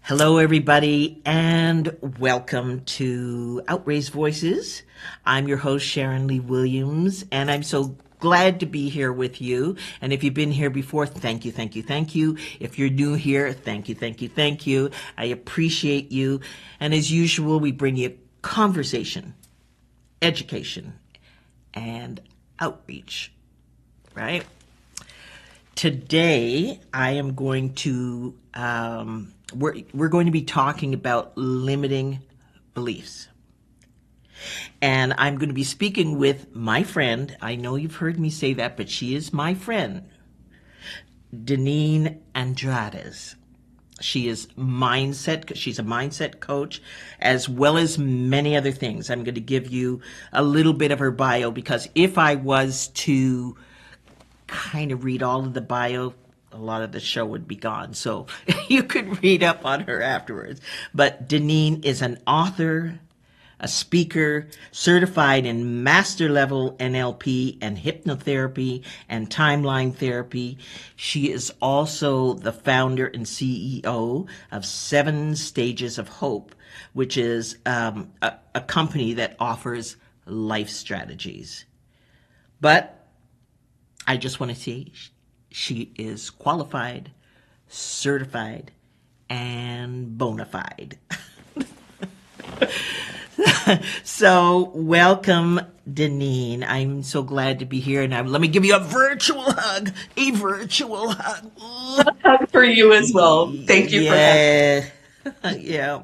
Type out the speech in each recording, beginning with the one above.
Hello, everybody, and welcome to Outraised Voices. I'm your host, Sharon Lee Williams, and I'm so glad to be here with you. And if you've been here before, thank you, thank you, thank you. If you're new here, thank you, thank you, thank you. I appreciate you. And as usual, we bring you conversation, education, and outreach, right? Today, I am going to we're going to be talking about limiting beliefs, and I'm going to be speaking with my friend. I know you've heard me say that, but she is my friend, Deneen Andrades. She's a mindset coach, as well as many other things. I'm going to give you a little bit of her bio, because if I was to kind of read all of the bio, a lot of the show would be gone. So you could read up on her afterwards. But Deneen is an author, a speaker, certified in master level NLP and hypnotherapy and timeline therapy. She is also the founder and CEO of 7 Stages of Hope, which is a company that offers life strategies. But I just want to say she is qualified, certified, and bona fide. So welcome, Deneen. I'm so glad to be here. And let me give you a virtual hug. A virtual hug. Hug for you as well. Thank you for having Yeah. Yeah.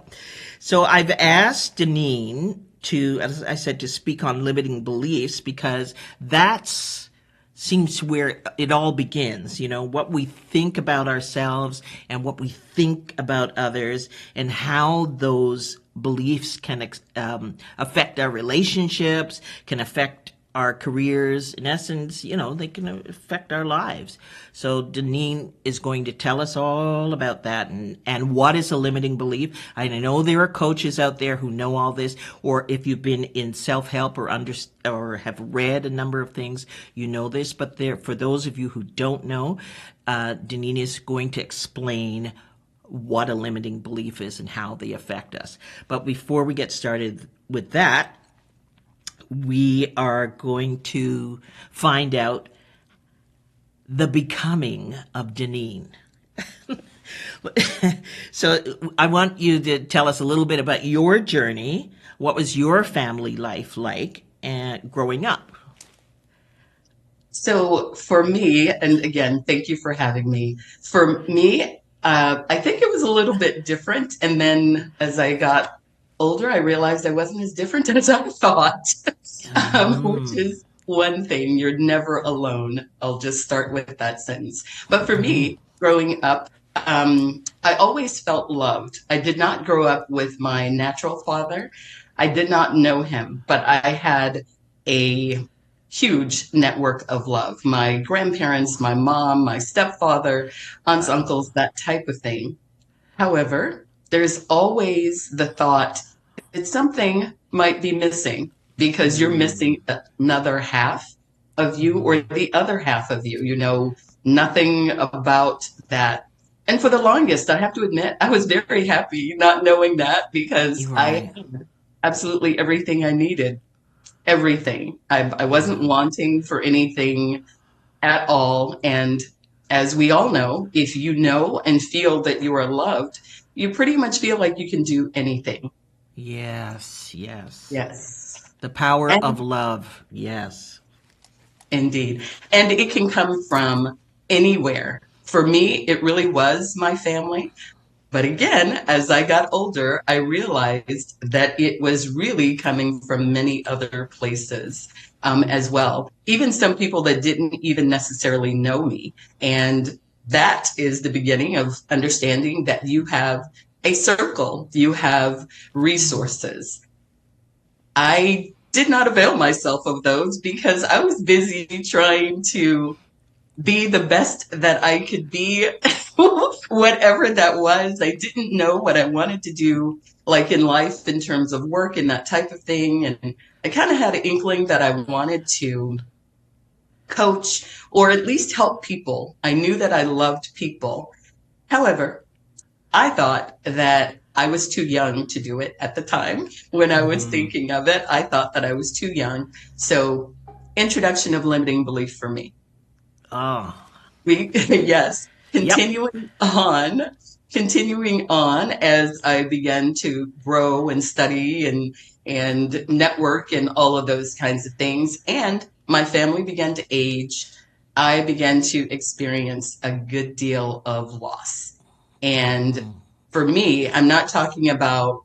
So I've asked Deneen to, as I said, to speak on limiting beliefs, because that's seems where it all begins, what we think about ourselves and what we think about others, and how those beliefs can affect our relationships, can affect our careers. In essence, they can affect our lives. So Deneen is going to tell us all about that, and what is a limiting belief. I know there are coaches out there who know all this, or if you've been in self-help or have read a number of things, you know this. But for those of you who don't know, Deneen is going to explain what a limiting belief is and how they affect us. But before we get started with that, we are going to find out the becoming of Deneen. So I want you to tell us a little bit about your journey. What was your family life like growing up? So for me, and again, thank you for having me. For me, I think it was a little bit different. And then as I got older, I realized I wasn't as different as I thought, which is one thing. You're never alone. I'll just start with that sentence. But for me, growing up, I always felt loved. I did not grow up with my natural father. I did not know him, but I had a huge network of love. My grandparents, my mom, my stepfather, aunts, uncles, that type of thing. However, there's always the thought that something might be missing because you're missing another half of you or the other half of you. You know nothing about that. And for the longest, I have to admit, I was very happy not knowing that, because I Right. had absolutely everything I needed. Everything. I wasn't wanting for anything at all. And as we all know, if you know and feel that you are loved, you pretty much feel like you can do anything. Yes, yes. Yes. The power of And love. Yes. indeed. And it can come from anywhere. For me, it really was my family. But again, as I got older, I realized that it was really coming from many other places as well. Even some people that didn't even necessarily know me. And that is the beginning of understanding that you have a circle, you have resources. I did not avail myself of those because I was busy trying to be the best that I could be, whatever that was. I didn't know what I wanted to do, like in life, in terms of work and that type of thing. And I kind of had an inkling that I wanted to coach or at least help people. I knew that I loved people. However, I thought that I was too young to do it at the time. When I was Mm-hmm. thinking of it, I thought that I was too young. So, introduction of limiting belief for me. Oh, Yes, yep. continuing on as I began to grow and study and network and all of those kinds of things. And my family began to age. I began to experience a good deal of loss. And Mm-hmm. for me, I'm not talking about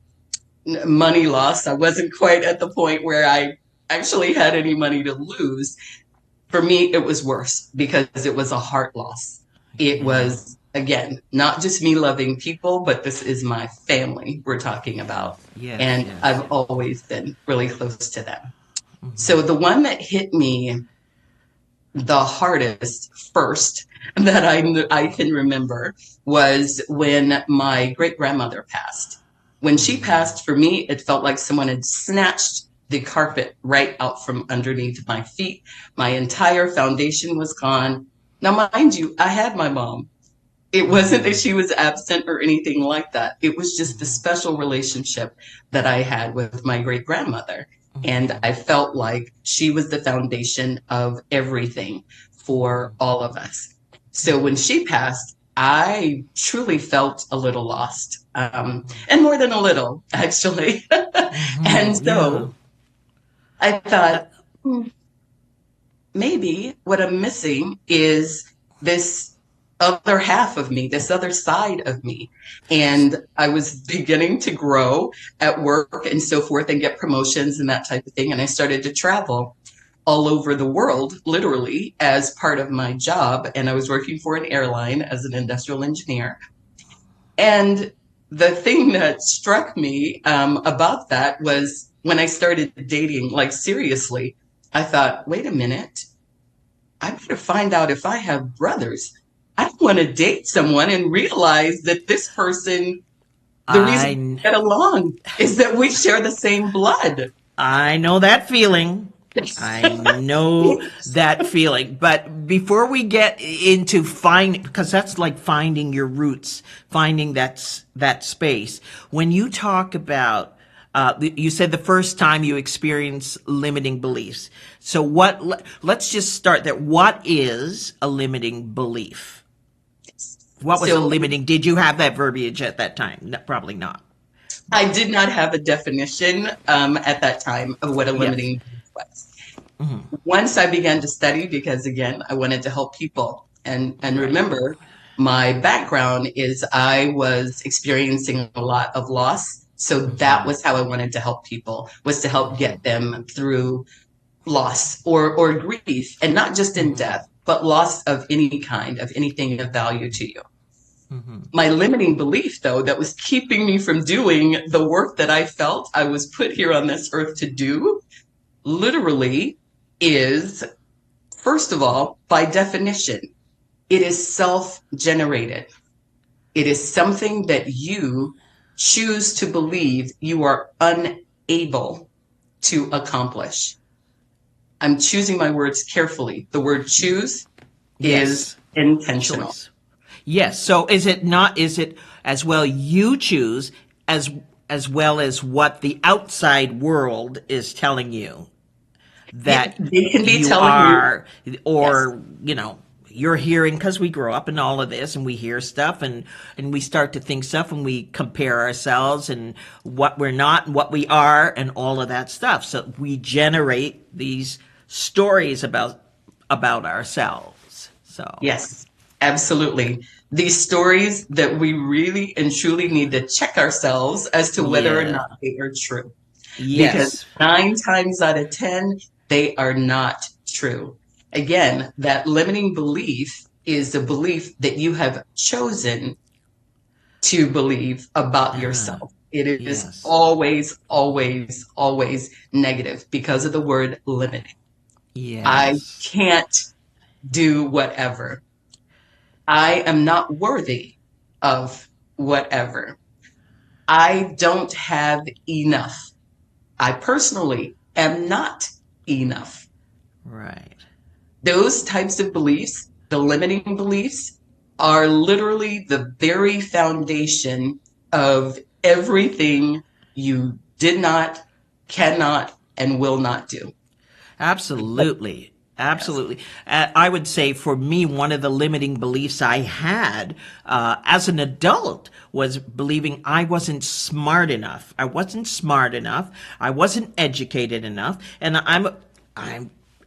money loss. I wasn't quite at the point where I actually had any money to lose. For me, it was worse because it was a heart loss. It Yeah. was, again, not just me loving people, but this is my family we're talking Yes. about. Yes. And Yes. I've always been really close to them. Mm-hmm. So the one that hit me the hardest first that I can remember was when my great grandmother passed. When she Mm-hmm. passed, for me, it felt like someone had snatched the carpet right out from underneath my feet. My entire foundation was gone. Now, mind you, I had my mom. It wasn't that Mm-hmm. she was absent or anything like that. It was just the Mm-hmm. special relationship that I had with my great grandmother. And Mm-hmm. I felt like she was the foundation of everything for all of us. So when Mm-hmm. she passed, I truly felt a little lost, Mm-hmm. and more than a little, actually. And Mm-hmm. Yeah. so I thought, That. "Hmm, maybe what I'm missing is this other half of me, this other side of me." And I was beginning to grow at work and so forth and get promotions and that type of thing. And I started to travel all over the world, literally, as part of my job. And I was working for an airline as an industrial engineer. And the thing that struck me about that was when I started dating, like seriously, I thought, wait a minute, I better find out if I have brothers. I don't want to date someone and realize that this person, the reason I we get along is that we share the same blood. I know that feeling. I know that feeling. But before we get into finding, because that's like finding your roots, finding that space. When you talk about, you said the first time you experience limiting beliefs. So let's just start there. What is a limiting belief? What was a So limiting? Did you have that verbiage at that time? No, probably not. But I did not have a definition at that time of what a yes. limiting belief was. Once I began to study, because again, I wanted to help people. And Right. remember, my background is I was experiencing a lot of loss. So that Mm-hmm. was how I wanted to help people, was to help get them through loss or grief, and not just in Mm-hmm. death, but loss of any kind, of anything of value to you. Mm-hmm. My limiting belief, though, that was keeping me from doing the work that I felt I was put here on this earth to do, literally is, first of all, by definition, it is self generated. It is something that you choose to believe you are unable to accomplish. I'm choosing my words carefully. The word choose is Yes. intentional. Choice. Yes. So is it not, is it as well you choose as well as what the outside world is telling you that They can be you telling you, are, yes, or, you're hearing, because we grow up in all of this and we hear stuff and we start to think stuff and we compare ourselves and what we're not and what we are and all of that stuff. So we generate these stories about ourselves. So yes, absolutely. These stories that we really and truly need to check ourselves as to whether or yeah. not they are true. Because Yes. 9 times out of 10, they are not true. Again, that limiting belief is a belief that you have chosen to believe about Ah, yourself. It is yes. always, always, always negative because of the word limiting. I Yes. can't do whatever. I am not worthy of whatever. I don't have enough. I personally am not enough. Right. Those types of beliefs, the limiting beliefs, are literally the very foundation of everything you did not, cannot, and will not do. Absolutely. Yes. Absolutely. I would say for me, one of the limiting beliefs I had as an adult was believing I wasn't smart enough. I wasn't smart enough. I wasn't educated enough. And I'm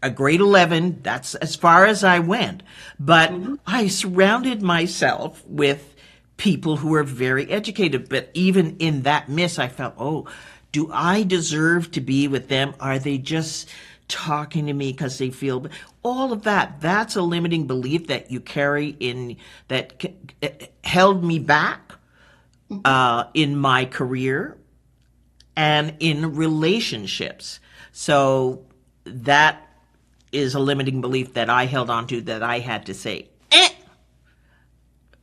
a grade 11. That's as far as I went. But Mhm. I surrounded myself with people who were very educated. But even in that miss, I felt, oh, do I deserve to be with them? Are they just talking to me because they feel all of that? That's a limiting belief that you carry in that held me back in my career and in relationships. So that is a limiting belief that I held on to that I had to say, eh.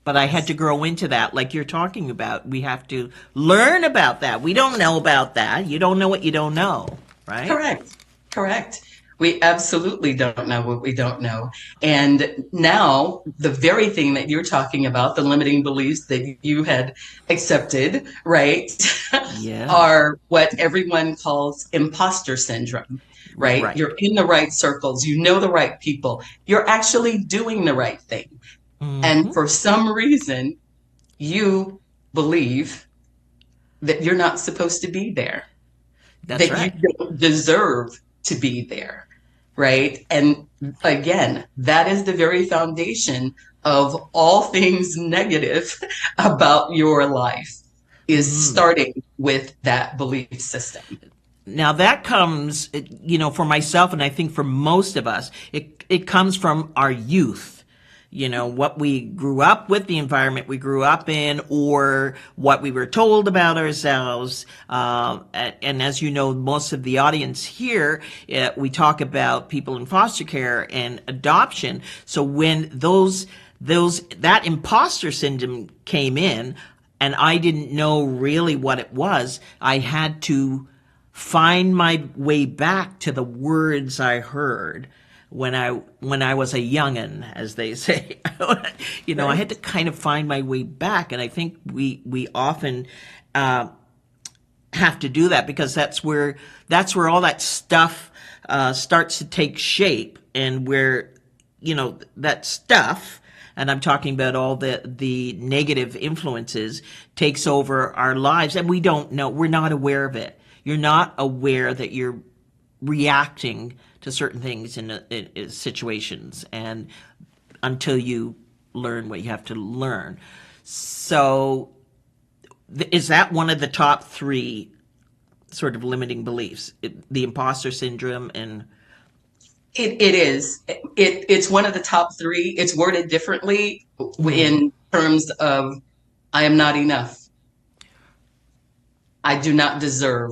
But I had Yes. to grow into that, like you're talking about. We have to learn about that. We don't know about that. You don't know what you don't know, right? Correct. Correct. We absolutely don't know what we don't know. And now, the very thing that you're talking about, the limiting beliefs that you had accepted, right, Yeah. are what everyone calls imposter syndrome, right? Right. You're in the right circles, you know the right people, you're actually doing the right thing. And Hmm. for some reason, you believe that you're not supposed to be there, That's that you right. don't deserve to be there, right? And again, that is the very foundation of all things negative about your life, is starting with that belief system. Now that comes, for myself, and I think for most of us, it comes from our youth. What we grew up with, the environment we grew up in, or what we were told about ourselves. And as you know, most of the audience here, we talk about people in foster care and adoption. So when that imposter syndrome came in, and I didn't know really what it was, I had to find my way back to the words I heard when I was a youngin, as they say. I Right. had to kind of find my way back, and I think we often uh, have to do that because that's where all that stuff starts to take shape, and where that stuff. And I'm talking about all the negative influences takes over our lives, and we don't know. We're not aware of it. You're not aware that you're reacting to certain things in situations, and until you learn what you have to learn. So, is that one of the top three sort of limiting beliefs? The imposter syndrome and It is. It's one of the top three. It's worded differently in terms of I am not enough. I do not deserve.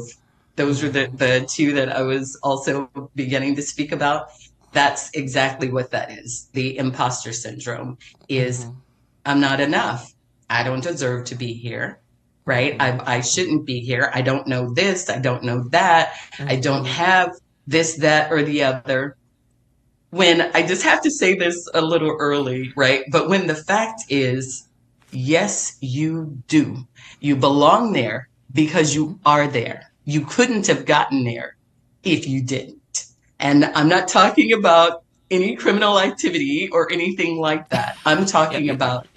Those are the two that I was also beginning to speak about. That's exactly what that is. The imposter syndrome is I'm not enough. I don't deserve to be here, right? I shouldn't be here. I don't know this. I don't know that. I don't have this, that, or the other. When I just have to say this a little early, right? But when the fact is, yes, you do. You belong there because you are there. You couldn't have gotten there if you didn't. And I'm not talking about any criminal activity or anything like that. I'm talking yeah, about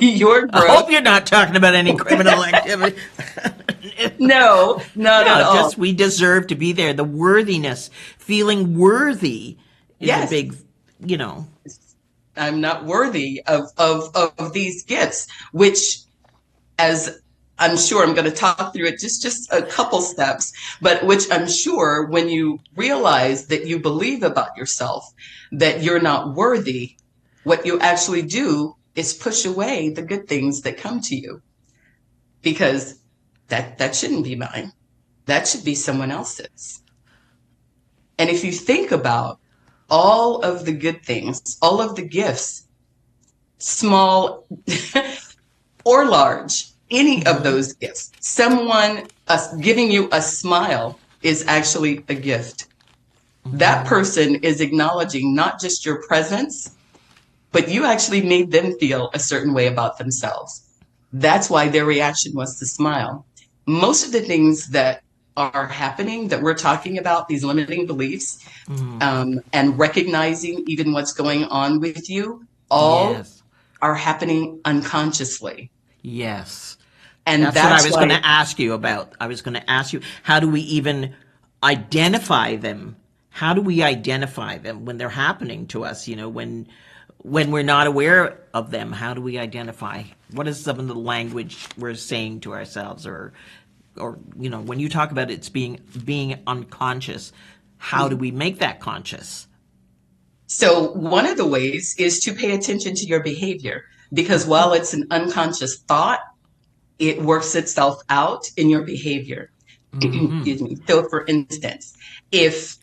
your I growth. hope you're not talking about any criminal activity. No, not at No, all. just we deserve to be there. The worthiness, feeling worthy is a Yes, big, you know. I'm not worthy of these gifts, which, as I'm sure I'm going to talk through it just a couple steps, but which I'm sure when you realize that you believe about yourself that you're not worthy, what you actually do is push away the good things that come to you, because that shouldn't be mine. That should be someone else's. And if you think about all of the good things, all of the gifts, small or large, any of those gifts. Someone giving you a smile is actually a gift. That person is acknowledging not just your presence, but you actually made them feel a certain way about themselves. That's why their reaction was to smile. Most of the things that are happening that we're talking about, these limiting beliefs, and recognizing even what's going on with you, all Yes. are happening unconsciously. Yes. And That's what I that's was going why. to ask you about. I was going to ask you, how do we even identify them? How do we identify them when they're happening to us? When we're not aware of them, how do we identify? What is some of the language we're saying to ourselves, or when you talk about it's being unconscious, how do we make that conscious? So, one of the ways is to pay attention to your behavior because while it's an unconscious thought, it works itself out in your behavior. Excuse me. So, for instance, if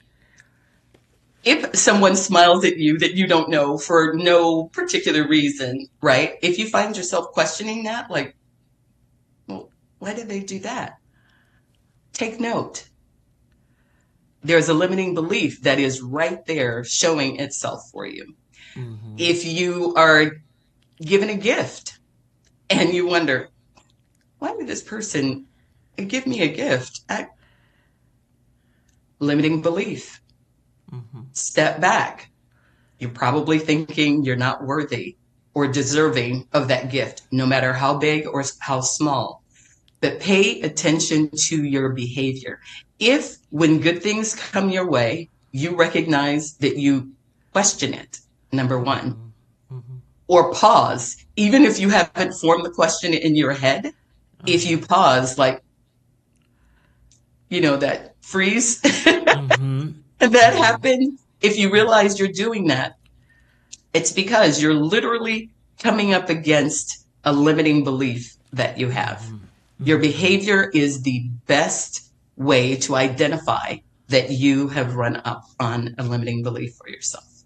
someone smiles at you that you don't know for no particular reason, right? If you find yourself questioning that, like, well, why did they do that? Take note. There's a limiting belief that is right there showing itself for you. If you are given a gift and you wonder, why would this person give me a gift? Limiting belief. Step back. You're probably thinking you're not worthy or deserving of that gift, no matter how big or how small. But pay attention to your behavior. If, when good things come your way, you recognize that you question it, number one, or pause, even if you haven't formed the question in your head, if you pause, like, that freeze that happened, if you realize you're doing that, it's because you're literally coming up against a limiting belief that you have. Your behavior is the best way to identify that you have run up on a limiting belief for yourself.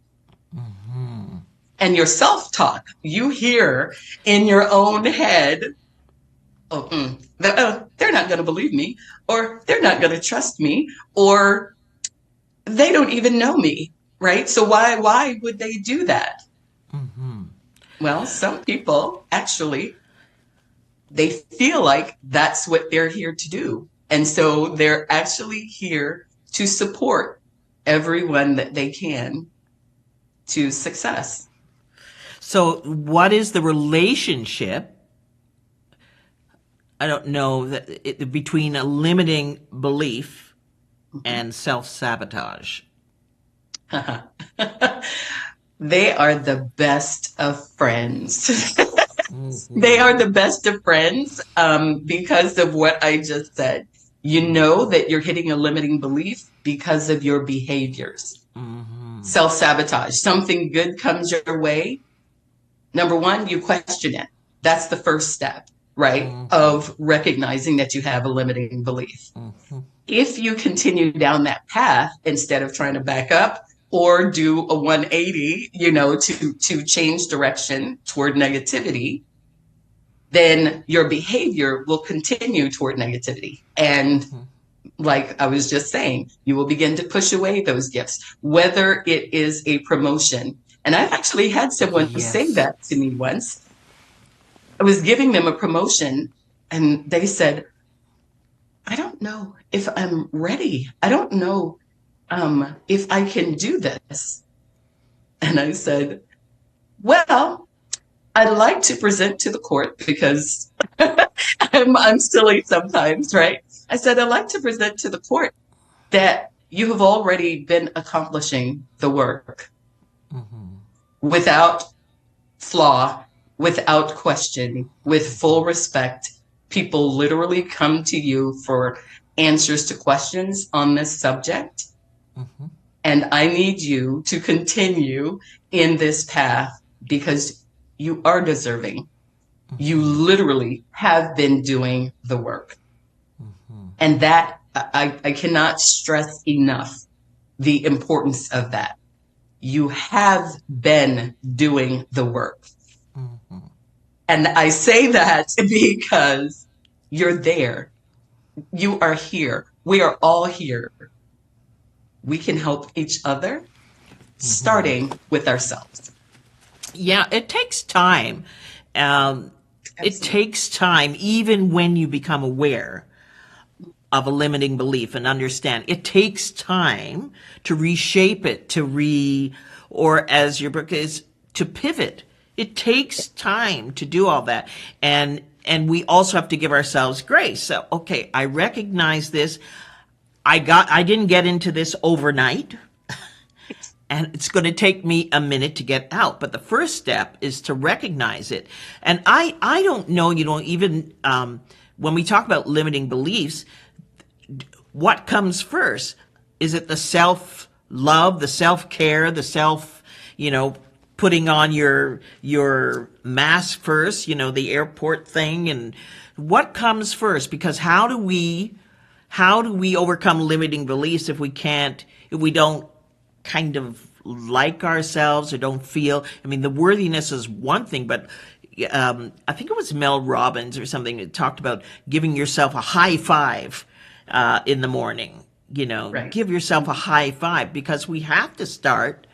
And your self-talk, you hear in your own head, they're not going to believe me, or they're not going to trust me, or they don't even know me, right? So why would they do that? Well, some people actually, they feel like that's what they're here to do. And so they're actually here to support everyone that they can to success. So, what is the relationship? I don't know between a limiting belief and self-sabotage. They are the best of friends. They are the best of friends because of what I just said. You know that you're hitting a limiting belief because of your behaviors. Self-sabotage. Something good comes your way. Number one, you question it. That's the first step, right? Of recognizing that you have a limiting belief. If you continue down that path instead of trying to back up or do a 180, to change direction toward negativity, then your behavior will continue toward negativity. And like I was just saying, you will begin to push away those gifts, whether it is a promotion. And I've actually had someone say Yes. that to me once. I was giving them a promotion and they said, I don't know if I'm ready. I don't know if I can do this. And I said, well, I'd like to present to the court because I'm silly sometimes, right? I said, I'd like to present to the court that you have already been accomplishing the work without flaw, without question, with full respect. People literally come to you for answers to questions on this subject. And I need you to continue in this path because you are deserving. You literally have been doing the work. And that I cannot stress enough the importance of that. You have been doing the work. And I say that because you're there. You are here. We are all here. We can help each other, starting with ourselves. Yeah, it takes time. Um, it Absolutely. takes time, even when you become aware of a limiting belief and understand. It takes time to reshape it, or as your book is, to pivot. It takes time to do all that. And we also have to give ourselves grace. So, okay, I recognize this. I didn't get into this overnight, and it's going to take me a minute to get out. But the first step is to recognize it. And I don't know, even when we talk about limiting beliefs, what comes first? Is it the self love, the self care, the self, you know, putting on your mask first, the airport thing, and what comes first? Because how do we overcome limiting beliefs if we don't kind of like ourselves or don't feel? I mean, the worthiness is one thing, but I think it was Mel Robbins or something that talked about giving yourself a high five in the morning. Right. Give yourself a high five, because we have to start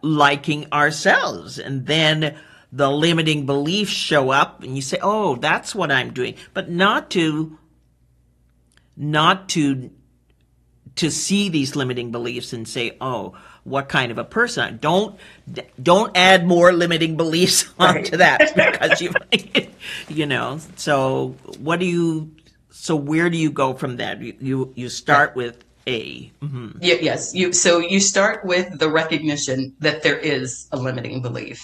liking ourselves, and then the limiting beliefs show up, and you say, "Oh, that's what I'm doing," but not to see these limiting beliefs and say, "Oh, what kind of a person?" Don't add more limiting beliefs Right. onto that, because So where do you go from that? You Right. start with A. Mhm. Yes. So you start with the recognition that there is a limiting belief.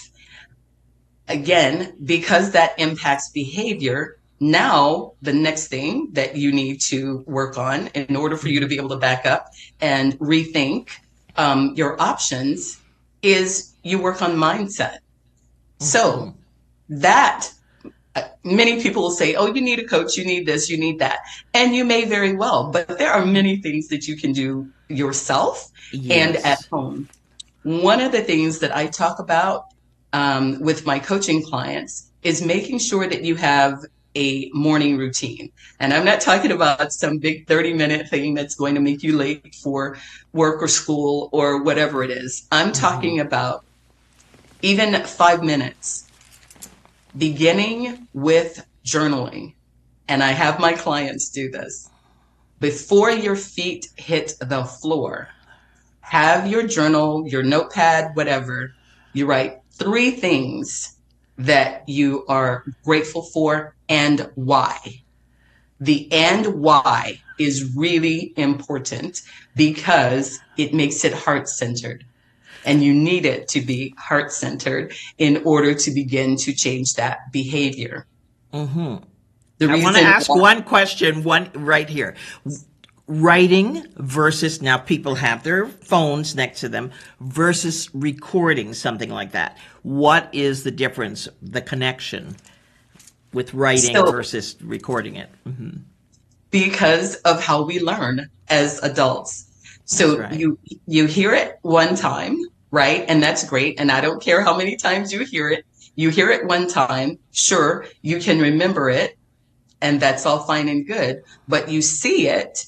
Again, because that impacts behavior, now the next thing that you need to work on in order for you to Mhm. be able to back up and rethink your options is you work on mindset. So Mhm. that many people will say, oh, you need a coach, you need this, you need that. And you may very well, but there are many things that you can do yourself and at Yes. home. One of the things that I talk about with my coaching clients is making sure that you have a morning routine. And I'm not talking about some big 30-minute thing that's going to make you late for work or school or whatever it is. I'm Mhm. talking about even 5 minutes, beginning with journaling. And I have my clients do this. Before your feet hit the floor, have your journal, your notepad, whatever. You write 3 things that you are grateful for and why. The and why is really important because it makes it heart centered. And you need it to be heart centered in order to begin to change that behavior. Mhm. The I want to reason ask why, one question, one right here. Writing versus, now people have their phones next to them, versus recording something like that. What is the difference, the connection with writing so versus recording it? because of how we learn as adults. That's So right. you hear it one time, right? And that's great. And I don't care how many times you hear it. You hear it one time, sure, you can remember it, and that's all fine and good. But you see it,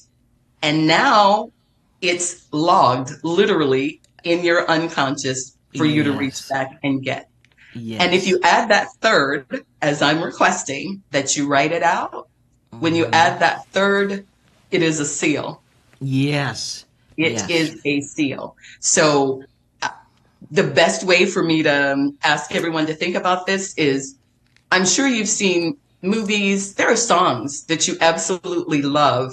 and now it's logged literally in your unconscious for you to reach Yes. back and get. And if you Yes. add that third, as I'm requesting, that you write it out, when you Hmm. add that third, it is a seal. Yes. It Yes. is a seal. So the best way for me to ask everyone to think about this is I'm sure you've seen movies, there are songs that you absolutely love,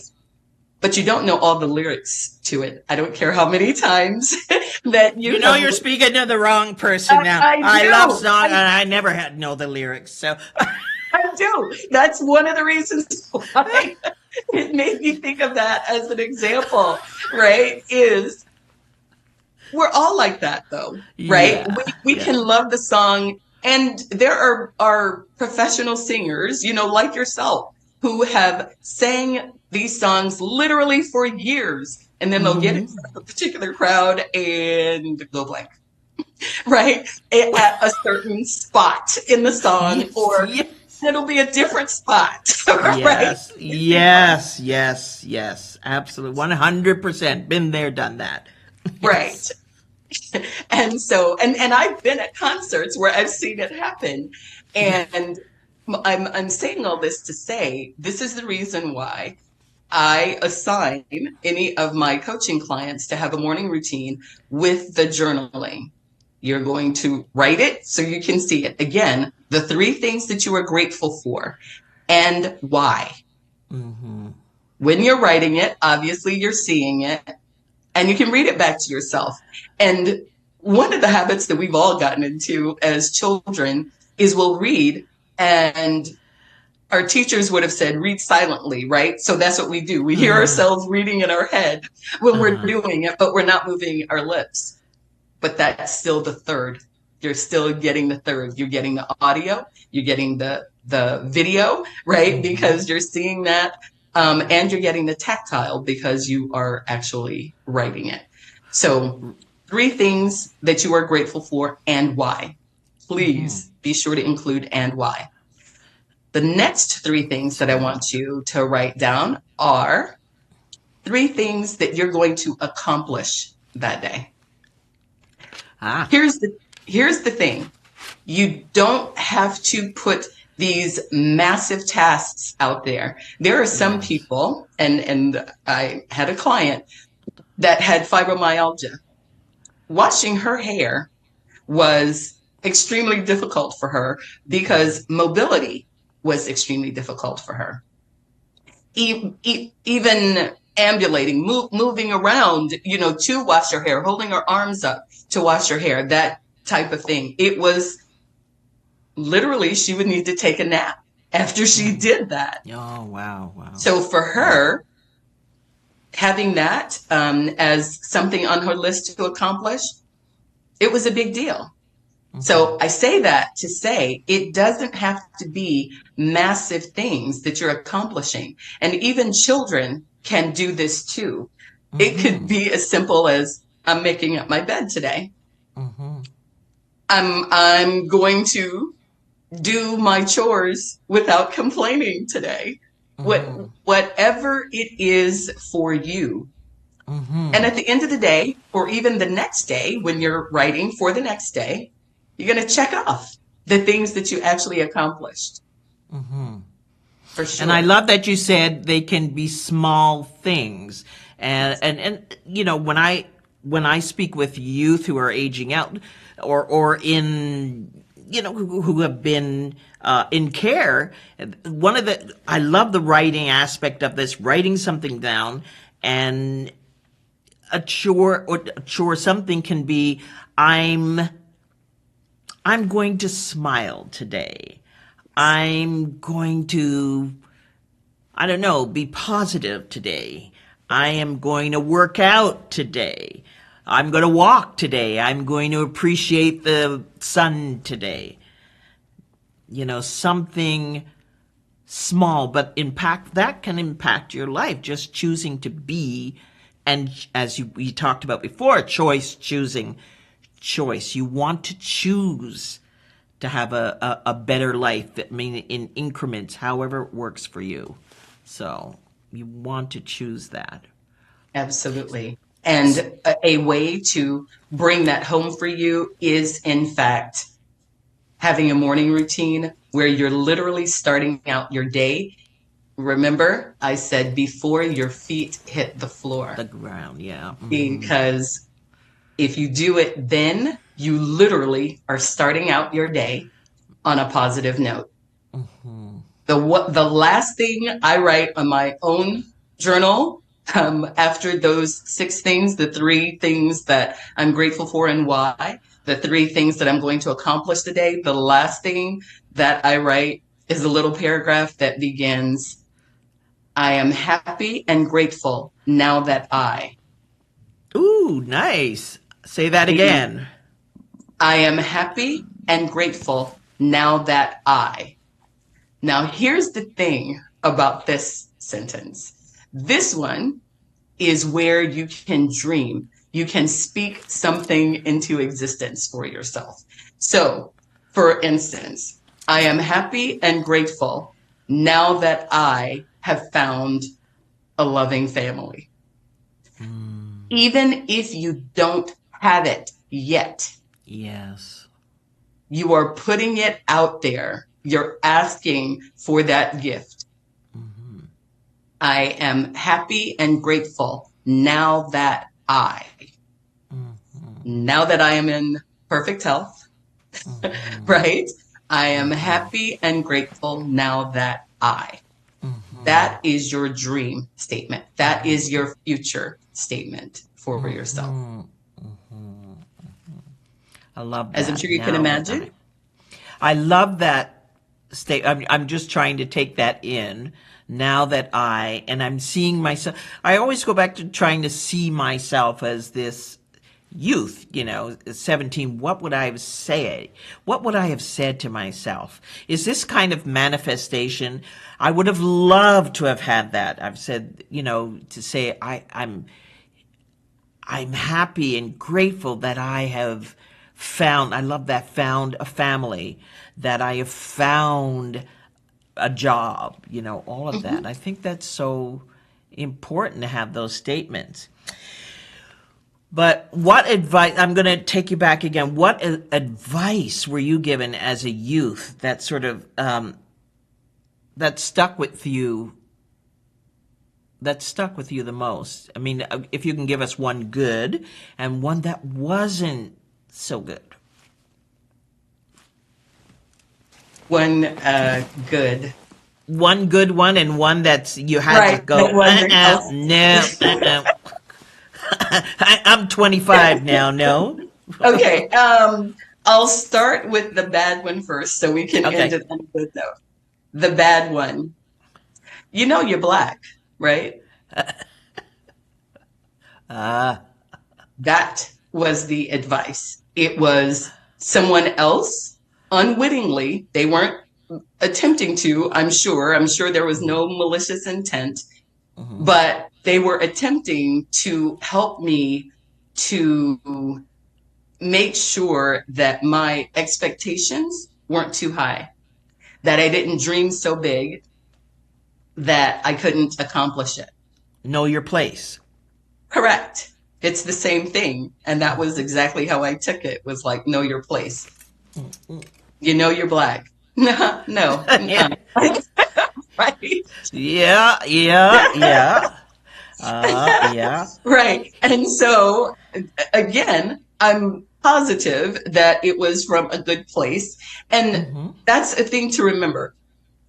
but you don't know all the lyrics to it. I don't care how many times that you You know, have. you're speaking to the wrong person now. I I love do. song, and I never had know the lyrics. So, I do. That's one of the reasons why it made me think of that as an example, right? Is we're all like that though, right? yeah, We yeah. can love the song, and there are professional singers, like yourself, who have sang these songs literally for years, and then they'll get in Hmm. front of a particular crowd and go blank, right? At a certain spot in the song, Yes, or yes. it'll be a different spot, right? Yes, yes, yes, yes, absolutely. 100%. Been there, done that. Right. Yes. And so, and I've been at concerts where I've seen it happen. And I'm saying all this to say, this is the reason why I assign any of my coaching clients to have a morning routine with the journaling. You're going to write it so you can see it. Again, the 3 things that you are grateful for and why. Mm-hmm. When you're writing it, obviously you're seeing it, and you can read it back to yourself. And one of the habits that we've all gotten into as children is we'll read, and our teachers would have said, read silently, right? So that's what we do. We hear ourselves reading in our head when we're doing it, but we're not moving our lips. But that's still the third. You're still getting the third. You're getting the audio, you're getting the video, right? Because you're seeing that. And you're getting the tactile because you are actually writing it. So 3 things that you are grateful for and why. Please be sure to include and why. The next 3 things that I want you to write down are 3 things that you're going to accomplish that day. Here's the thing. You don't have to put these massive tasks out there. There are some people, and I had a client that had fibromyalgia. Washing her hair was extremely difficult for her because mobility was extremely difficult for her. Even ambulating, moving around, to wash her hair, holding her arms up to wash her hair, that type of thing. It was literally, she would need to take a nap after she did that. Oh, wow. So for her, having that as something on her list to accomplish, it was a big deal. So I say that to say it doesn't have to be massive things that you're accomplishing. And even children can do this too. It could be as simple as, I'm making up my bed today. I'm going to do my chores without complaining today. Whatever it is for you. And at the end of the day, or even the next day, when you're writing for the next day, you're going to check off the things that you actually accomplished. For sure. And I love that you said they can be small things. And when I speak with youth who are aging out or in, who have been in care, I love the writing aspect of this, writing something down. And a chore, something can be, I'm going to smile today. I'm going to, be positive today. I am going to work out today. I'm going to walk today. I'm going to appreciate the sun today. Something small, but that can impact your life. Just choosing to be, and as we talked about before, choosing choice. You want to choose to have a better life, in increments, however it works for you. So you want to choose that. Absolutely. And a way to bring that home for you is, in fact, having a morning routine where you're literally starting out your day. Remember, I said before your feet hit the floor. The ground, yeah. Because if you do it then, you literally are starting out your day on a positive note. The last thing I write on my own journal after those 6 things, the 3 things that I'm grateful for and why, the 3 things that I'm going to accomplish today, the last thing that I write is a little paragraph that begins, I am happy and grateful now that I. Ooh, nice. Say that again. I am happy and grateful now that I. Now, here's the thing about this sentence. This one is where you can dream. You can speak something into existence for yourself. So, for instance, I am happy and grateful now that I have found a loving family. Even if you don't have it yet. Yes. You are putting it out there. You're asking for that gift. Mm-hmm. I am happy and grateful now that Mm-hmm. now that I am in perfect health, Mm-hmm. right? I am Mm-hmm. happy and grateful now that Mm-hmm. That is your dream statement. That is your future statement for yourself. Mm-hmm. Mm-hmm. I love As I'm that. sure you can Now that imagine. I love that state. I'm just trying to take that in. Now that and I'm seeing myself. I always go back to trying to see myself as this youth, 17. What would I have said? What would I have said to myself? Is this kind of manifestation? I would have loved to have had that. I've said, to say I'm happy and grateful that I have found, I love that, found a family, that I have found a job, all of that. Mhm. I think that's so important to have those statements. But what advice, I'm going to take you back again. What advice were you given as a youth that sort of, that stuck with you, the most? I mean, if you can give us one good and one that wasn't so good. One good. One good one and one that's you had to Right. That go, wasn't. no, I'm 25 now, no. Okay. I'll start with the bad one first so we can end Okay. it on a good note. The bad one. You know you're black, right? Uh, That was the advice. It was someone else unwittingly. They weren't attempting to, I'm sure. I'm sure there was no malicious intent, mhm. but they were attempting to help me to make sure that my expectations weren't too high, that I didn't dream so big that I couldn't accomplish it. Know your place. Correct. It's the same thing. And that was exactly how I took it, was like, know your place. You know you're black. No, no. Right. Yeah, yeah, yeah. Yeah. Right. And so, again, I'm positive that it was from a good place. And Mm-hmm. that's a thing to remember.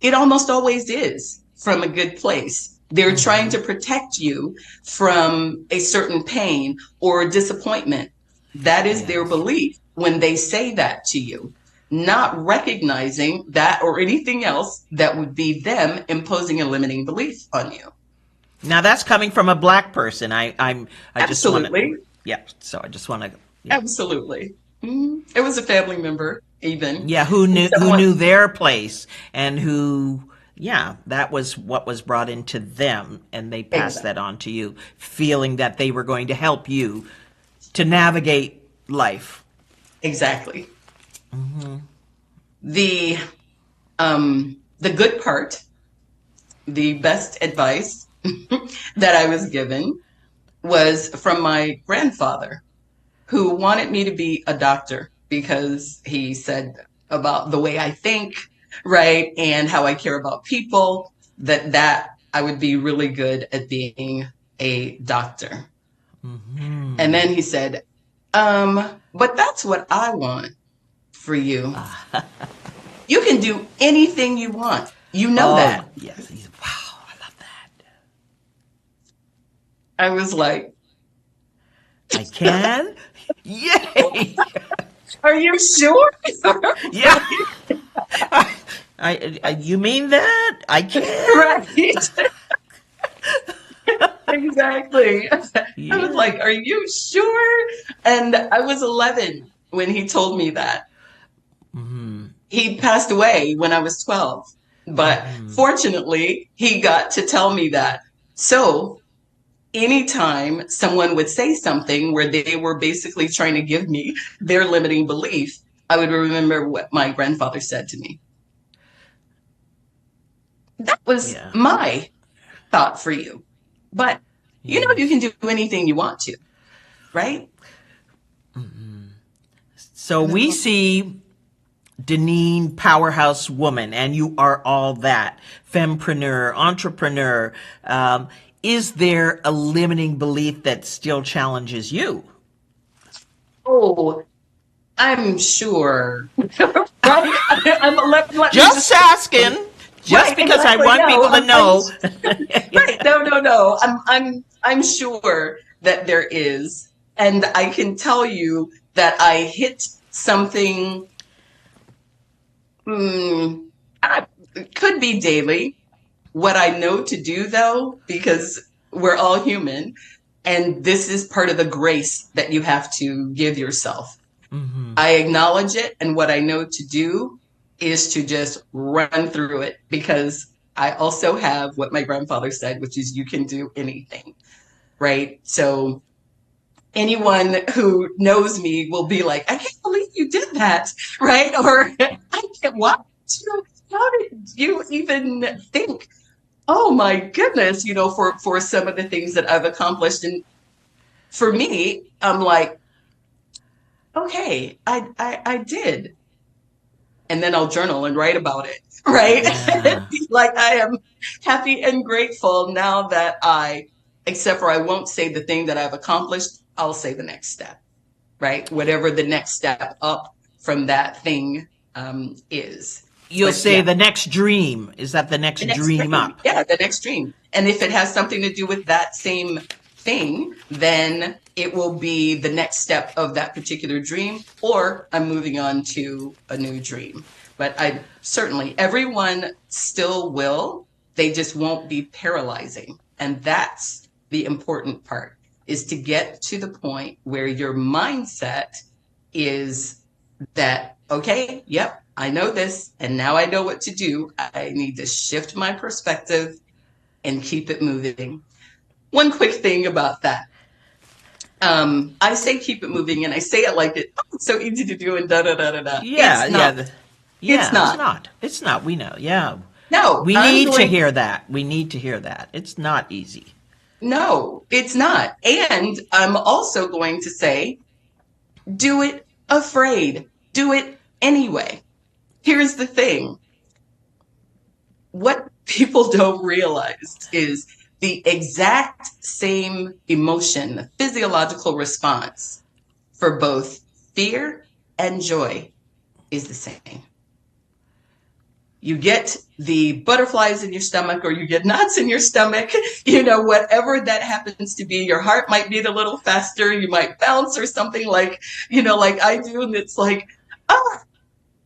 It almost always is from a good place. They're trying Mm-hmm. to protect you from a certain pain or disappointment. That is their Yes. belief when they say that to you, not recognizing that or anything else that would be them imposing a limiting belief on you. Now that's coming from a black person. I just want to, Absolutely. yeah. So I just want to, yeah. Absolutely. It was a family member, even. Yeah, And who someone, knew their place and who, yeah, that was what was brought into them and they passed exactly. that on to you, feeling that they were going to help you to navigate life. Exactly. The the good part, the best advice that I was given was from my grandfather, who wanted me to be a doctor because he said about the way I think, right, and how I care about people, that I would be really good at being a doctor. And Hmm. then he said, but that's what I want for you. You can do anything you want. You know Oh, that. yes. Wow, I love that. I was like, I can? Yay! are you sure? Yeah. You mean that? I can? Right. Exactly. I was Yeah. like, are you sure? And I was 11 when he told me that. Hmm. He passed away when I was 12, but Hmm. fortunately, he got to tell me that. So anytime someone would say something where they were basically trying to give me their limiting belief, I would remember what my grandfather said to me. That was Yeah. my thought for you. But you know, you Yes. can do anything you want to, right? So we see Deneen, powerhouse woman, and you are all that. Fempreneur, entrepreneur. Is there a limiting belief that still challenges you? Oh, I'm sure. Right? Let me Just just asking, just right, because I exactly. want No, people to know. right. No, no, no. I'm sure that there is. And I can tell you that I hit something, mm, it could be daily. What I know to do though, because we're all human, and this is part of the grace that you have to give yourself. Hmm. I acknowledge it, and what I know to do is to just run through it because I also have what my grandfather said, which is you can do anything, right? So anyone who knows me will be like, I can't believe you did that, right? Or I can't, what? How did you even think? Oh my goodness, for some of the things that I've accomplished. And for me, I'm like, okay, I did. And then I'll journal and write about it, right? Yeah. Like I am happy and grateful now that except for I won't say the thing that I've accomplished, I'll say the next step, right? Whatever the next step up from that thing is. You'll But say yeah, the next dream. Is that the the next next dream dream. up? Yeah, the next dream. And if it has something to do with that same thing, then it will be the next step of that particular dream, or I'm moving on to a new dream. But I certainly, everyone still will, they just won't be paralyzing. And that's the important part, is to get to the point where your mindset is that, okay, yep, I know this, and now I know what to do. I need to shift my perspective and keep it moving. One quick thing about that. I say keep it moving, and I say it like it's so easy to do and da da da da da. Yeah, It's yeah, not. It's yeah. It's not. not. It's not. We know. Yeah, No, we I'm need to going. hear that. We need to hear that. It's not easy. No, it's not. And I'm also going to say, do it afraid. Do it anyway. Here's the thing. What people don't realize is the exact same emotion, the physiological response for both fear and joy is the same. You get the butterflies in your stomach or you get knots in your stomach, whatever that happens to be. Your heart might beat a little faster, you might bounce or something like I do. And it's like, ah,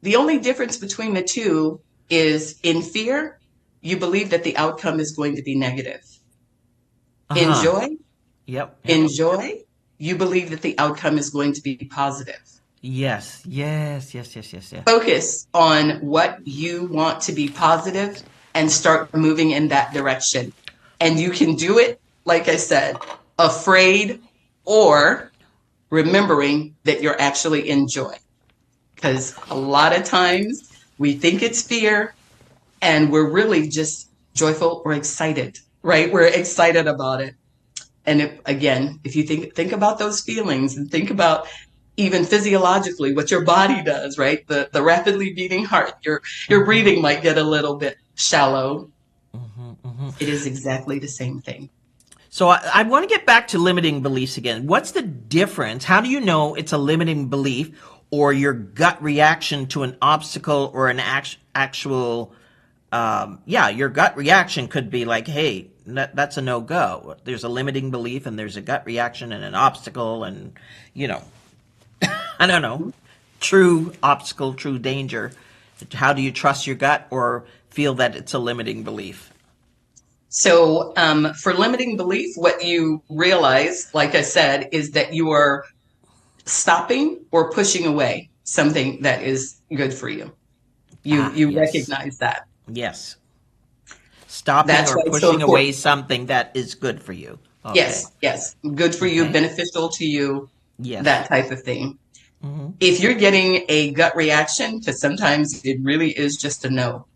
the only difference between the two is in fear, you believe that the outcome is going to be negative. Uh In huh. joy, Yep. Yep. in joy, you believe that the outcome is going to be positive. Yes. Yes. Yes. Yes. Yes. Yes. Focus on what you want to be positive and start moving in that direction. And you can do it, like I said, afraid or remembering that you're actually in joy. Because a lot of times we think it's fear and we're really just joyful or excited, right? We're excited about it. And again, if you think about those feelings and think about even physiologically what your body does, right? The rapidly beating heart, your Mm-hmm. breathing might get a little bit shallow. Mm-hmm. Mm-hmm. It is exactly the same thing. So I want to get back to limiting beliefs again. What's the difference? How do you know it's a limiting belief or your gut reaction to an obstacle or an actual, yeah, your gut reaction could be like, hey, that's a no go. There's a limiting belief and there's a gut reaction and an obstacle and, you know, I don't know, true obstacle, true danger. How do you trust your gut or feel that it's a limiting belief? So, for limiting belief, what you realize, like I said, is that you are stopping or pushing away something that is good for you. You Ah, you yes. recognize that. Yes. Stopping That's or why it's so pushing away important. something that is good for you. Okay. Yes, yes. Good for you, Okay. beneficial to you, Yes. that type of thing. Hmm. If you're getting a gut reaction, because sometimes it really is just a no.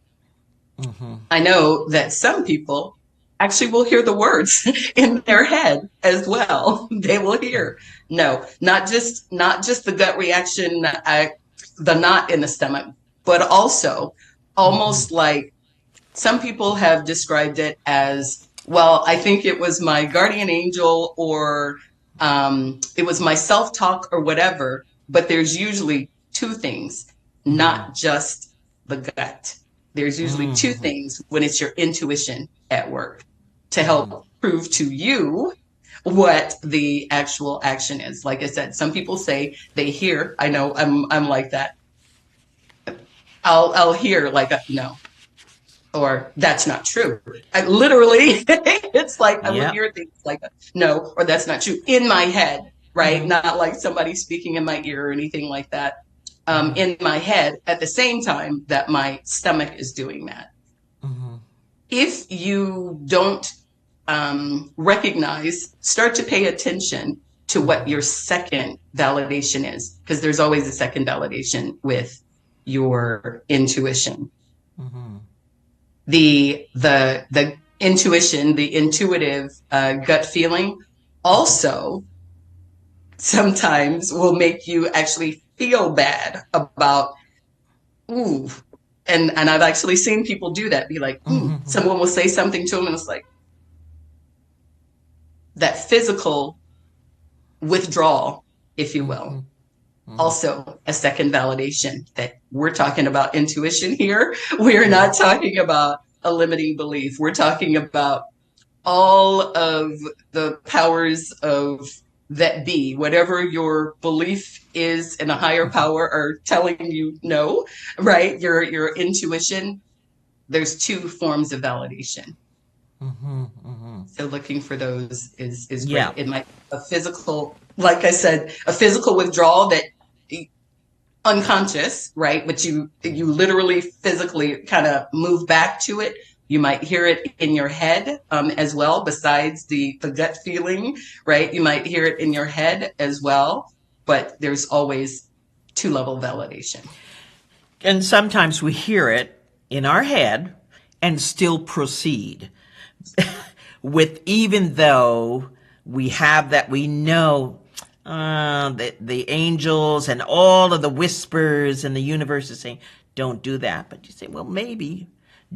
Hmm. I know that some people actually will hear the words in their head as well. They will hear, no, not just the gut reaction, the knot in the stomach, but also Mm-hmm. almost like some people have described it as, well, I think it was my guardian angel, or it was my self-talk or whatever, but there's usually two things, Mm-hmm. not just the gut. There's usually two Mm-hmm. things when it's your intuition at work to Mm-hmm. help prove to you what the actual action is. Like I said, some people say they hear. I know I'm like that. I'll hear like a no, or that's not true. I literally, it's like I will Yep. hear things like no, or that's not true in my head, right? Mm-hmm. Not like somebody speaking in my ear or anything like that. Mm-hmm. In my head at the same time that my stomach is doing that. Mm-hmm. If you don't recognize, start to pay attention to what Mm-hmm. your second validation is, because there's always a second validation with your intuition. Mm-hmm. The intuition, the intuitive gut feeling, also sometimes will make you actually feel bad about, ooh. And I've actually seen people do that, be like, ooh, Mm-hmm. someone will say something to them and it's like that physical withdrawal, if you will. Mm-hmm. Mm-hmm. Also, a second validation that we're talking about intuition here. We're Mm-hmm. not talking about a limiting belief. We're talking about all of the powers of that be, whatever your belief is in a higher power are telling you no, right? Your intuition, there's two forms of validation. Mm-hmm. Mm-hmm. So looking for those is great. Yeah. It might be a physical, like I said, a physical withdrawal that unconscious, right? But you literally physically kind of move back to it. You might hear it in your head as well, besides the gut feeling, right? You might hear it in your head as well, but there's always two-level validation. And sometimes we hear it in our head and still proceed with, even though we have that, we know the angels and all of the whispers and the universe is saying, don't do that. But you say, well, maybe,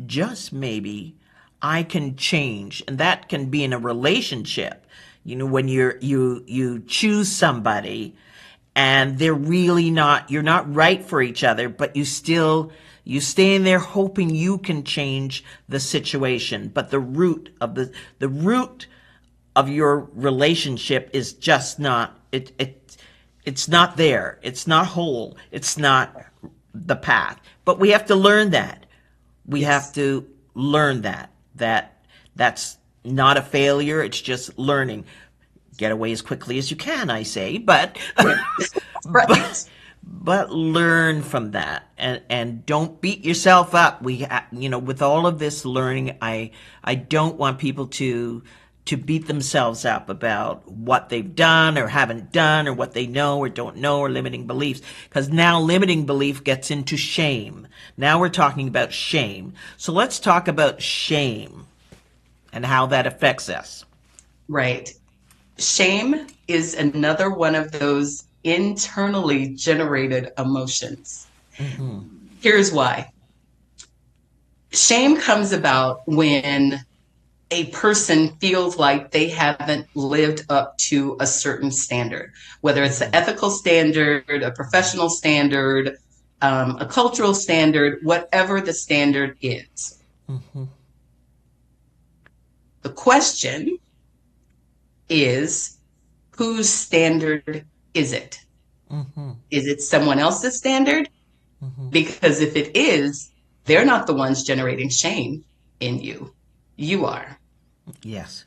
just maybe, I can change. And that can be in a relationship. You know, when you choose somebody and they're really not, you're not right for each other, but you stay in there hoping you can change the situation. But the root of your relationship is just not, it's not there. It's not whole. It's not the path. But we have to learn that. We have Yes. to learn that's not a failure. It's just learning. Get away as quickly as you can, I say, but Right. but Right. but learn from that, and don't beat yourself up. With all of this learning, I don't want people to beat themselves up about what they've done or haven't done, or what they know or don't know, or limiting beliefs, because now limiting belief gets into shame. Now we're talking about shame. So let's talk about shame and how that affects us. Right. Shame is another one of those internally generated emotions. Mm-hmm. Here's why. Shame comes about when a person feels like they haven't lived up to a certain standard, whether it's an Mm-hmm. ethical standard, a professional standard, a cultural standard, whatever the standard is. Mm-hmm. The question is, whose standard is it? Mm-hmm. Is it someone else's standard? Mm-hmm. Because if it is, they're not the ones generating shame in you. You are. Yes.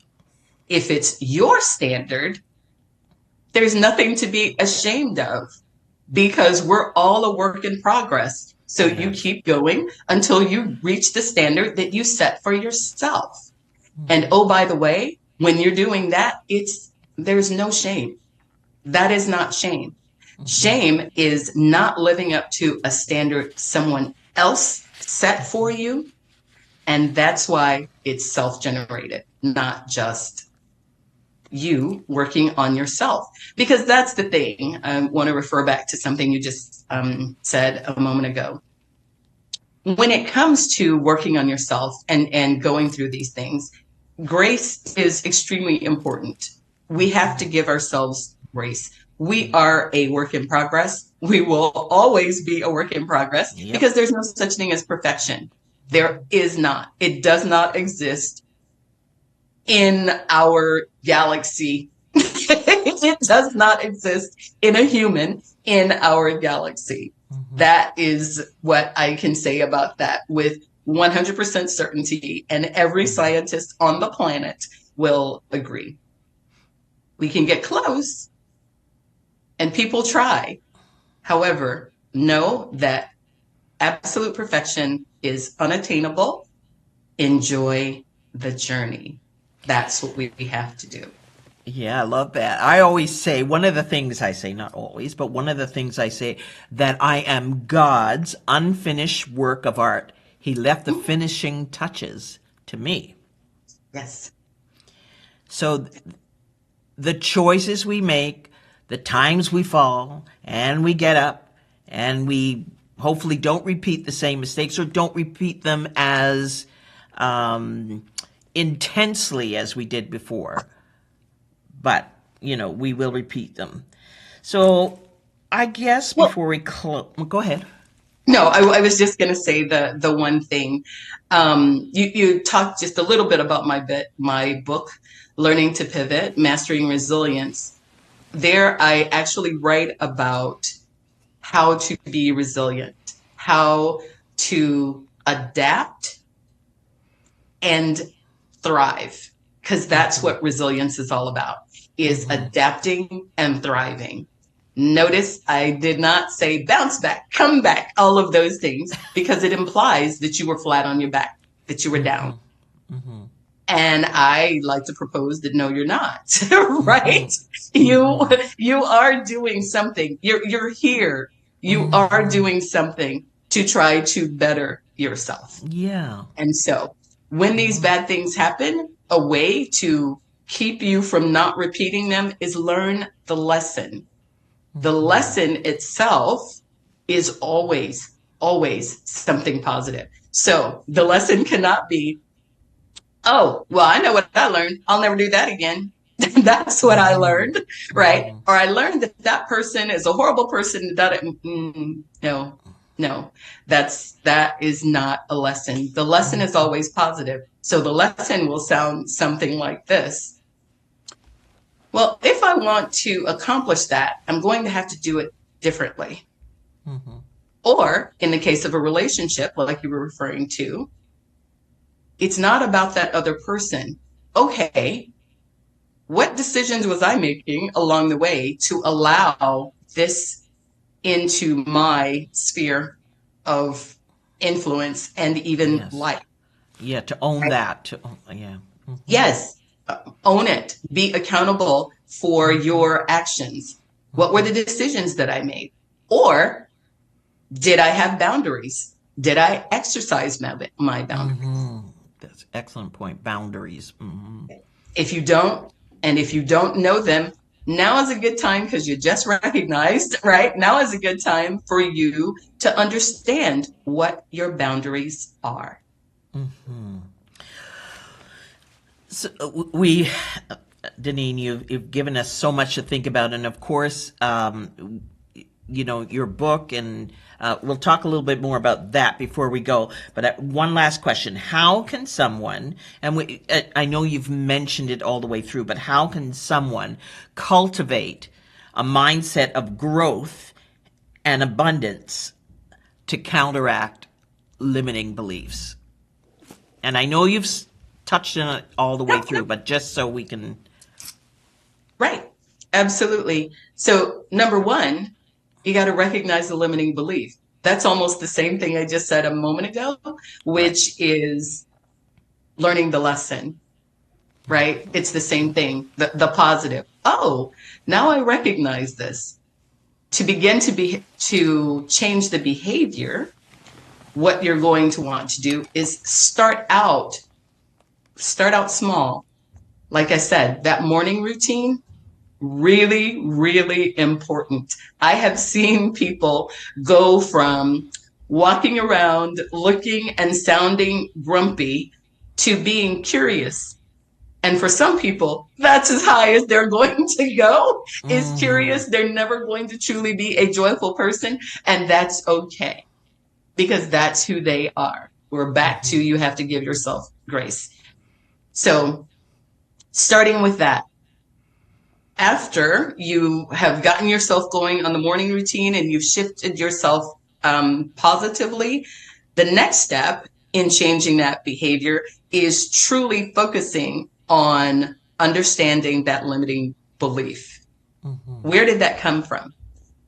If it's your standard, there's nothing to be ashamed of, because we're all a work in progress. So you Yes. keep going until you reach the standard that you set for yourself. And Mm-hmm. oh, by the way, when you're doing that, there's no shame. That is not shame. Mm-hmm. Shame is not living up to a standard someone else set for you And that's why it's self-generated, not just you working on yourself. Because that's the thing. I want to refer back to something you just said a moment ago. When it comes to working on yourself and going through these things, grace is extremely important. We have to give ourselves grace. We are a work in progress. We will always be a work in progress Yep. because there's no such thing as perfection. There is not. It does not exist in our galaxy. It does not exist in a human in our galaxy. That is what I can say about that with 100% certainty, and every scientist on the planet will agree. We can get close, and people try. However, know that absolute perfection is unattainable. Enjoy the journey. That's what we have to do. Yeah, I love that. I always say, one of the things I say, not always, but one of the things I say, that I am God's unfinished work of art. He left the finishing touches to me. Yes. So the choices we make, the times we fall, and we get up, and we hopefully don't repeat the same mistakes or don't repeat them as intensely as we did before. But, we will repeat them. So I guess Well, before we close, go ahead. no, I was just going to say the one thing. You talked just a little bit about my book, Learning to Pivot, Mastering Resilience. There, I actually write about how to be resilient, how to adapt and thrive, because that's what resilience is all about, is adapting and thriving. Notice I did not say bounce back, come back, all of those things, because it implies that you were flat on your back, that you were down. And I like to propose that no, you're not, right? You are doing something. You're here. You are doing something to try to better yourself. Yeah. And so when these bad things happen, a way to keep you from not repeating them is learn the lesson. The lesson itself is always, always something positive. So the lesson cannot be, oh, well, I know what I learned. I'll never do that again. That's what I learned, right? Or I learned that that person is a horrible person. No, no, that is not a lesson. The lesson is always positive. So the lesson will sound something like this. Well, if I want to accomplish that, I'm going to have to do it differently. Or in the case of a relationship, like you were referring to, it's not about that other person. Okay, what decisions was I making along the way to allow this into my sphere of influence and even life? Yeah, to own that. Yeah. Yes, own it. Be accountable for your actions. What were the decisions that I made? Or did I have boundaries? Did I exercise my boundaries? That's an excellent point. Boundaries. If you don't, and if you don't know them, now is a good time, because you just recognized, right? Now is a good time for you to understand what your boundaries are. So Deneen, you've given us so much to think about, and of course, your book, and we'll talk a little bit more about that before we go. But one last question: how can someone, and I know you've mentioned it all the way through, but how can someone cultivate a mindset of growth and abundance to counteract limiting beliefs? And I know you've touched on it all the way through, but just so we can. Right. Absolutely. So number one, you got to recognize the limiting belief. That's almost the same thing I just said a moment ago, which is learning the lesson, right? It's the same thing, the positive. Oh, now I recognize this. To begin to change the behavior, what you're going to want to do is start out small. Like I said, that morning routine, really, really important. I have seen people go from walking around looking and sounding grumpy to being curious. And for some people, that's as high as they're going to go, is Mm-hmm. curious. They're never going to truly be a joyful person. And that's okay, because that's who they are. We're back to, Mm-hmm. you have to give yourself grace. So starting with that, after you have gotten yourself going on the morning routine and you've shifted yourself positively, the next step in changing that behavior is truly focusing on understanding that limiting belief. Mm-hmm. Where did that come from?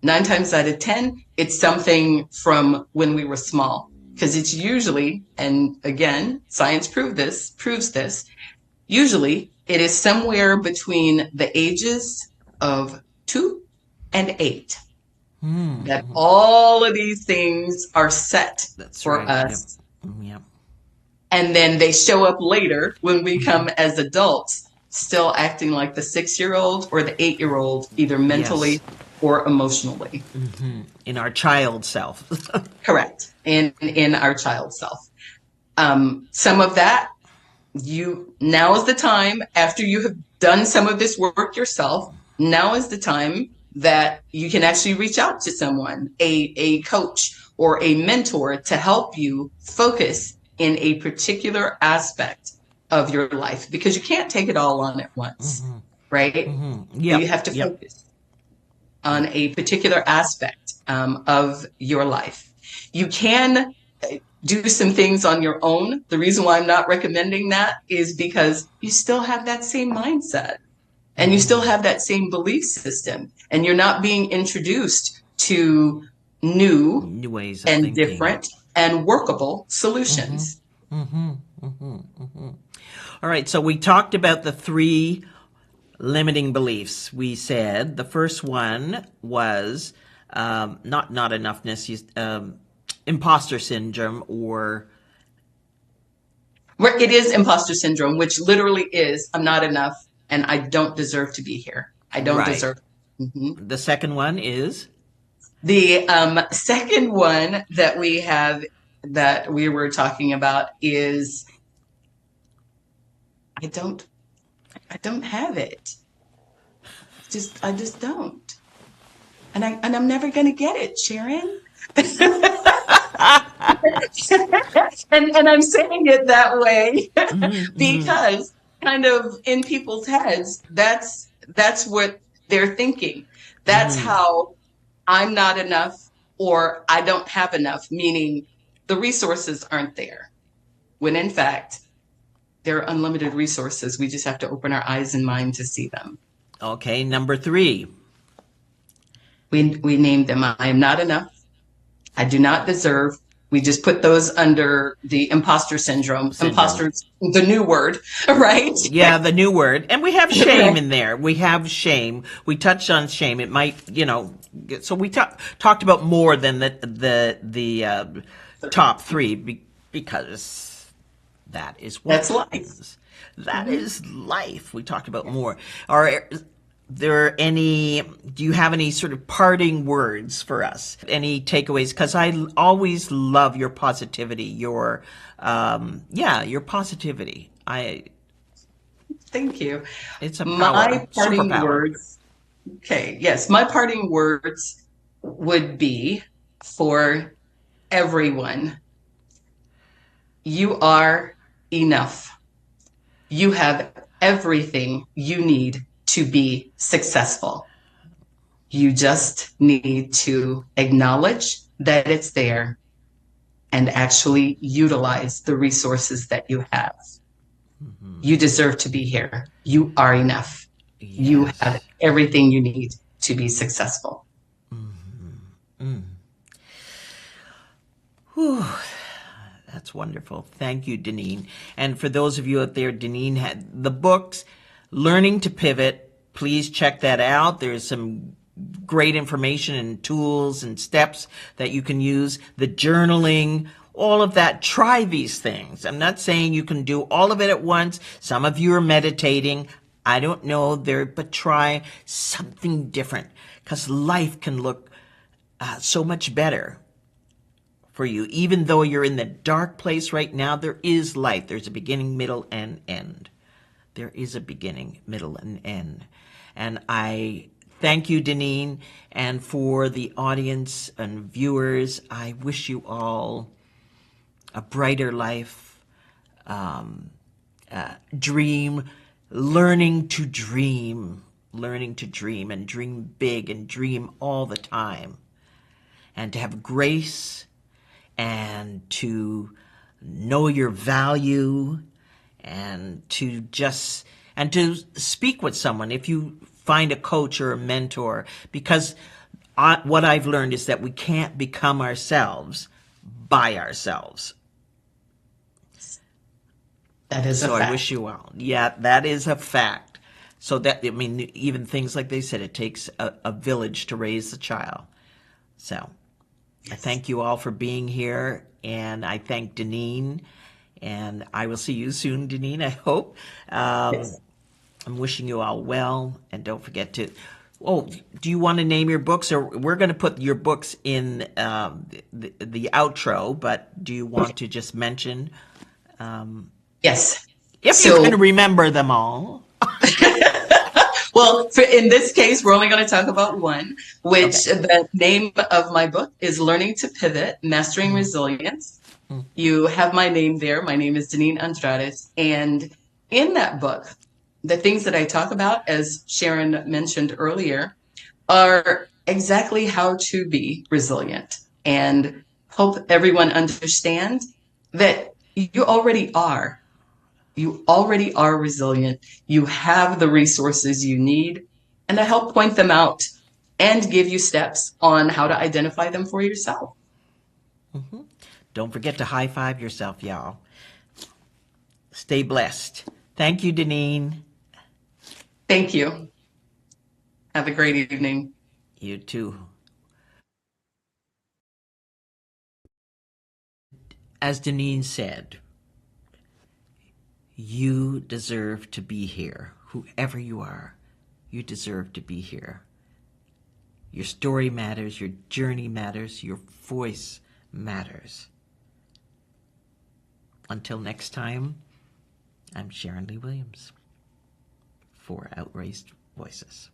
9 times out of 10, it's something from when we were small. Because it's usually, and again, science proves this, usually it is somewhere between the ages of 2 and 8 that Mm-hmm. all of these things are set That's for right. Yep. us. Yep. And then they show up later when we come as adults, still acting like the 6-year-old or the 8-year-old, either Yes. mentally or emotionally. In our child self. Correct. In our child self. Some of that, now is the time, after you have done some of this work yourself, now is the time that you can actually reach out to someone, a coach or a mentor, to help you focus in a particular aspect of your life, because you can't take it all on at once, Mm-hmm. right? Mm-hmm. You Yep. have to Yep. focus on a particular aspect of your life. You can do some things on your own. The reason why I'm not recommending that is because you still have that same mindset and you still Mm-hmm. have that same belief system, and you're not being introduced to new New ways of and thinking. Yep. different and workable Mm-hmm. solutions. Mm-hmm. Mm-hmm. Mm-hmm. All right. So we talked about the three limiting beliefs. We said the first one was not enoughness, imposter syndrome, or Where it is imposter syndrome, which literally is, I'm not enough and I don't deserve to be here. I don't right. deserve. Mhm. The second one is The second one that we have, that we were talking about, is I don't I don't have it. I just don't. And I'm never gonna get it, Sharon. And I'm saying it that way mm-hmm. because kind of in people's heads, that's what they're thinking. That's Mm-hmm. how I'm not enough, or I don't have enough, meaning the resources aren't there. When in fact, there are unlimited resources. We just have to open our eyes and mind to see them. Okay, number three. We named them. I am not enough. I do not deserve. We just put those under the imposter syndrome. Syndrome. Imposter's the new word, right? Yeah, the new word. And we have shame Right. in there. We have shame. We touched on shame. It might, so we talked about more than the top three because that is what That's life. happens. That Mhm. is life. We talked about Yes. more. Do you have any sort of parting words for us? Any takeaways? Because I always love your positivity, your positivity. Thank you. It's a power, My parting superpower. words, okay, yes, my parting words would be for everyone: you are enough. You have everything you need to be successful. You just need to acknowledge that it's there and actually utilize the resources that you have. You deserve to be here. You are enough. You have Yes. everything you need to be successful. Whew, that's wonderful. Thank you, Deneen. And for those of you out there, Deneen had the books, Learning to Pivot. Please check that out. There's some great information and tools and steps that you can use. The journaling, all of that, try these things. I'm not saying you can do all of it at once. Some of you are meditating. I don't know there, but try something different, because life can look so much better for you. Even though you're in the dark place right now, there is light. There's a beginning, middle, and end. There is a beginning, middle, and end. And I thank you, Deneen, and for the audience and viewers, I wish you all a brighter life, dream, learning to dream, and dream big and dream all the time, and to have grace and to know your value, and to speak with someone if you find a coach or a mentor, because what I've learned is that we can't become ourselves by ourselves. That is a So I fact. wish you well. Yeah, that is a fact. So that, I mean, even things like they said, it takes a village to raise a child. So I thank you all for being here, and I thank Deneen, and I will see you soon, Deneen, I hope. Yes. I'm wishing you all well, and don't forget to. Oh, do you want to name your books, or we're going to put your books in the outro? But do you want to just mention Yes. if you So, can remember them all? well, in this case, we're only going to talk about one, which Okay. the name of my book is Learning to Pivot, Mastering Resilience. You have my name there. My name is Deneen Andrades. And in that book, the things that I talk about, as Sharon mentioned earlier, are exactly how to be resilient and help everyone understand that you already are. You already are resilient. You have the resources you need, and to help point them out and give you steps on how to identify them for yourself. Don't forget to high five yourself, y'all. Stay blessed. Thank you, Deneen. Thank you. Have a great evening. You too. As Deneen said, you deserve to be here. Whoever you are, you deserve to be here. Your story matters, your journey matters, your voice matters. Until next time, I'm Sharon Lee Williams for Outraged Voices.